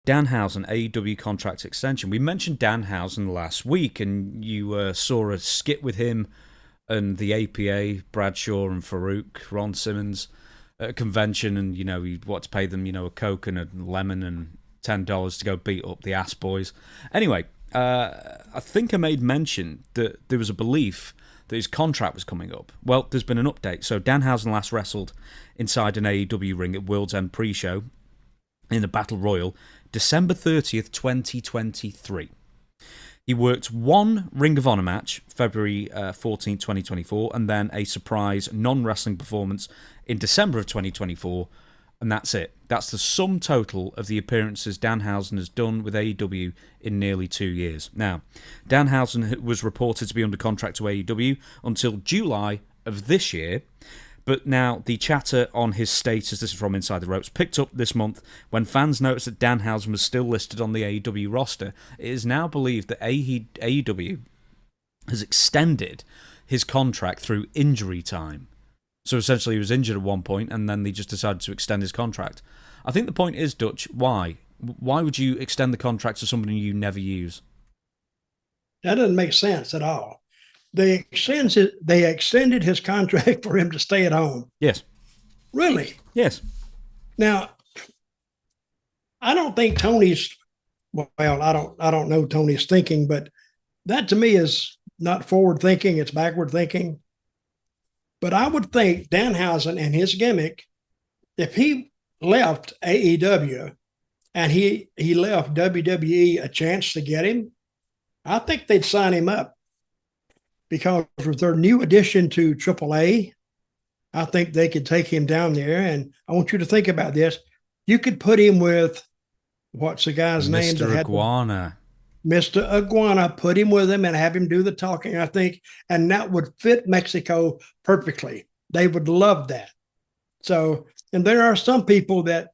Danhausen AEW contract extension. We mentioned Danhausen last week, and you saw a skit with him and the APA, Bradshaw and Farouk, Ron Simmons, at a convention, and he what to pay them, a Coke and a lemon and $10 to go beat up the ass boys. Anyway, I think I made mention that there was a belief that his contract was coming up. Well, there's been an update. So Danhausen last wrestled inside an AEW ring at World's End pre-show in a Battle Royal, December 30th, 2023. He worked one Ring of Honor match, February 14th, 2024, and then a surprise non-wrestling performance in December of 2024, and that's it. That's the sum total of the appearances Danhausen has done with AEW in nearly 2 years. Now, Danhausen was reported to be under contract to AEW until July of this year, but now the chatter on his status, this is from Inside the Ropes, picked up this month when fans noticed that Danhausen was still listed on the AEW roster. It is now believed that AEW has extended his contract through injury time. So essentially he was injured at one point and then they just decided to extend his contract. I think the point is, Dutch, why? Why would you extend the contract to somebody you never use? That doesn't make sense at all. They extended his contract for him to stay at home. Yes. Really? Yes. Now, I don't think Tony's, well, I don't know Tony's thinking, but that to me is not forward thinking, it's backward thinking. But I would think Danhausen and his gimmick, if he left AEW and he left WWE a chance to get him, I think they'd sign him up. Because with their new addition to AAA, I think they could take him down there. And I want you to think about this. You could put him with, what's the guy's name? Mr. Iguana. Mr. Iguana, put him with him and have him do the talking, I think. And that would fit Mexico perfectly. They would love that. So, and there are some people that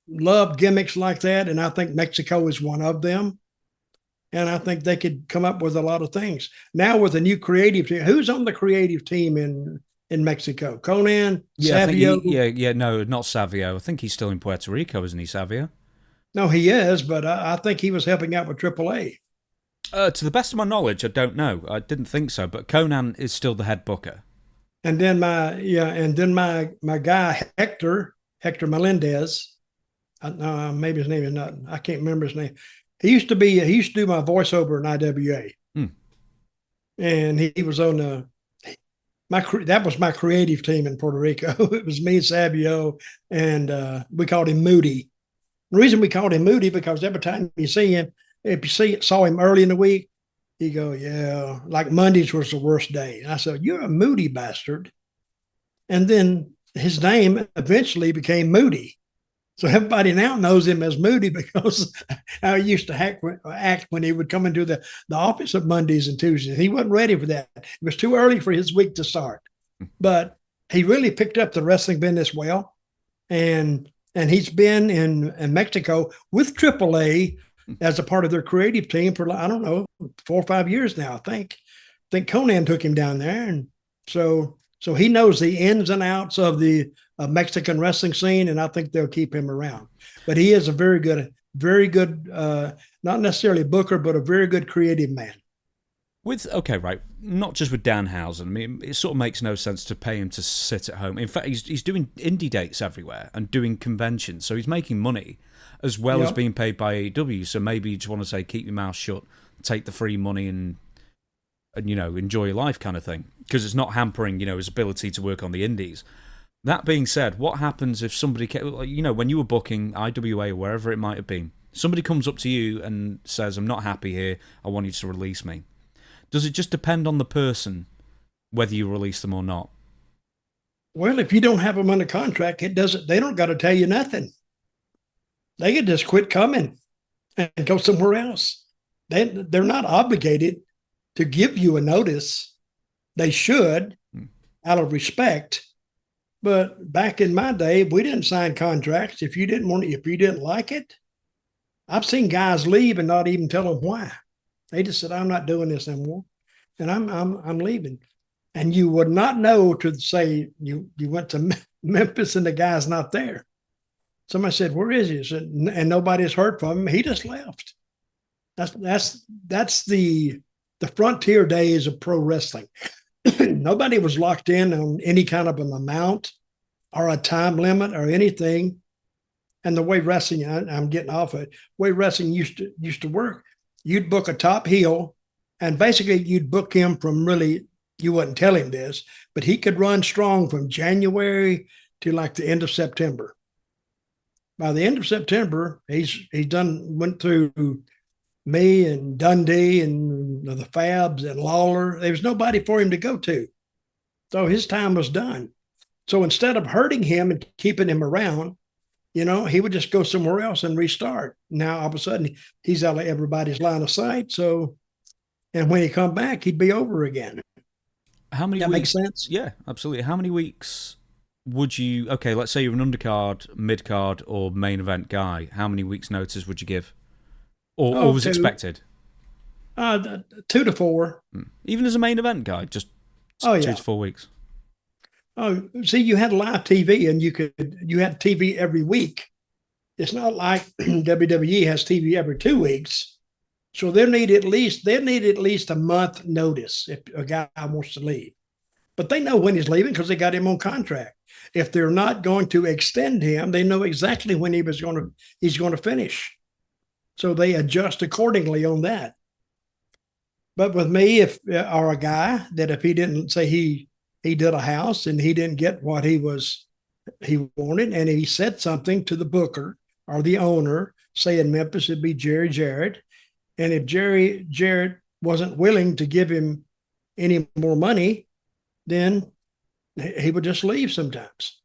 love gimmicks like that. And I think Mexico is one of them. And I think they could come up with a lot of things. Now with a new creative team, who's on the creative team in Mexico? Conan? Yeah, Savio? No, not Savio. I think he's still in Puerto Rico, isn't he, Savio? No, he is, but I think he was helping out with AAA. To the best of my knowledge, I don't know. I didn't think so, but Conan is still the head booker. And then my guy Hector Melendez, maybe his name is not. I can't remember his name. He used to do my voiceover in IWA, and he was on that was my creative team in Puerto Rico. It was me, Savio, and we called him Moody. The reason we called him Moody because every time you see him, if you saw him early in the week, he go, yeah, like Mondays was the worst day. And I said, you're a moody bastard. And then his name eventually became Moody. So everybody now knows him as Moody because how he used to act when he would come into the office of Mondays and Tuesdays. He wasn't ready for that. It was too early for his week to start. But he really picked up the wrestling business well. And he's been in Mexico with AAA as a part of their creative team for, I don't know, 4 or 5 years now, I think. I think Conan took him down there. And so he knows the ins and outs of the Mexican wrestling scene, and I think they'll keep him around. But he is a very good, not necessarily booker, but a very good creative man. Not just with Danhausen. I mean, it sort of makes no sense to pay him to sit at home. In fact, he's doing indie dates everywhere and doing conventions, so he's making money as well as being paid by AEW. So maybe you just want to say, keep your mouth shut, take the free money, and enjoy your life, kind of thing, because it's not hampering his ability to work on the indies. That being said, what happens if somebody, when you were booking IWA or wherever it might have been, somebody comes up to you and says, I'm not happy here, I want you to release me. Does it just depend on the person whether you release them or not? Well, if you don't have them under contract, they don't got to tell you nothing. They can just quit coming and go somewhere else. They're not obligated to give you a notice. They should, out of respect. But back in my day, we didn't sign contracts if you didn't like it. I've seen guys leave and not even tell them why. They just said, I'm not doing this anymore. And I'm leaving. And you would not know to say you went to Memphis and the guy's not there. Somebody said, "Where is he?" I said, and nobody's heard from him. He just left. That's the frontier days of pro wrestling. Nobody was locked in on any kind of an amount or a time limit or anything. And the way wrestling, I'm getting off it. Way wrestling used to work. You'd book a top heel, and basically you'd book him from really. You wouldn't tell him this, but he could run strong from January to like the end of September. By the end of September, went through me and Dundee and the Fabs and Lawler. There was nobody for him to go to. So his time was done. So instead of hurting him and keeping him around, he would just go somewhere else and restart. Now, all of a sudden, he's out of everybody's line of sight. So, and when he come back, he'd be over again. How many that weeks? Makes sense? Yeah, absolutely. How many weeks would you... Okay, let's say you're an undercard, mid-card, or main event guy. How many weeks' notice would you give? Or was expected? 2 to 4. Even as a main event guy, just 2 to 4 weeks. Oh, see, you had live TV, and you had TV every week. It's not like WWE has TV every 2 weeks. So they need at least a month notice if a guy wants to leave. But they know when he's leaving because they got him on contract. If they're not going to extend him, they know exactly when he's going to finish. So they adjust accordingly on that. But with me, or a guy that if he didn't say he did a house and he didn't get what he wanted, and he said something to the booker or the owner, say in Memphis, it'd be Jerry Jarrett. And if Jerry Jarrett wasn't willing to give him any more money, then he would just leave sometimes.